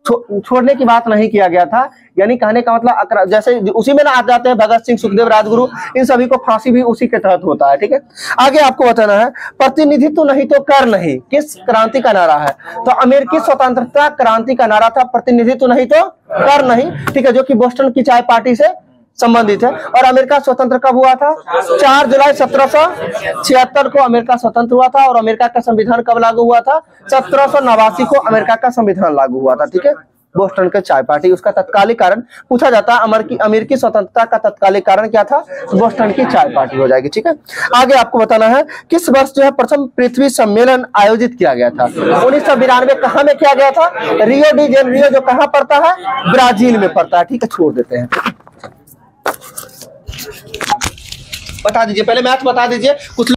छोड़ने की बात नहीं किया गया था। यानी कहने का मतलब जैसे उसी में ना आ जाते हैं भगत सिंह, सुखदेव, राजगुरु, इन सभी को फांसी भी उसी के तहत होता है। ठीक है, आगे आपको बताना है प्रतिनिधित्व नहीं तो कर नहीं किस क्रांति का नारा है? तो अमेरिकी स्वतंत्रता क्रांति का नारा था प्रतिनिधित्व नहीं तो कर नहीं। ठीक है, जो कि बोस्टन की चाय पार्टी से संबंधित है। और अमेरिका स्वतंत्र कब हुआ था? 4 जुलाई 1776 को अमेरिका स्वतंत्र हुआ था। और अमेरिका का संविधान कब लागू हुआ था? 1789 को अमेरिका का संविधान लागू हुआ था। ठीक है, बोस्टन के चाय पार्टी, उसका तत्कालिक कारण पूछा जाता है। अमेरिकी स्वतंत्रता का तत्कालिक कारण क्या था? बोस्टन की चाय पार्टी हो जाएगी। ठीक है, आगे आपको बताना है किस वर्ष जो है प्रथम पृथ्वी सम्मेलन आयोजित किया गया था? 1992 कहाँ में किया गया था? रियो डी जेनेरियो, जो कहाँ पड़ता है? ब्राजील में पड़ता है। ठीक है, छोड़ देते हैं। बता दीजिए, पहले मैथ बता दीजिए कुछ।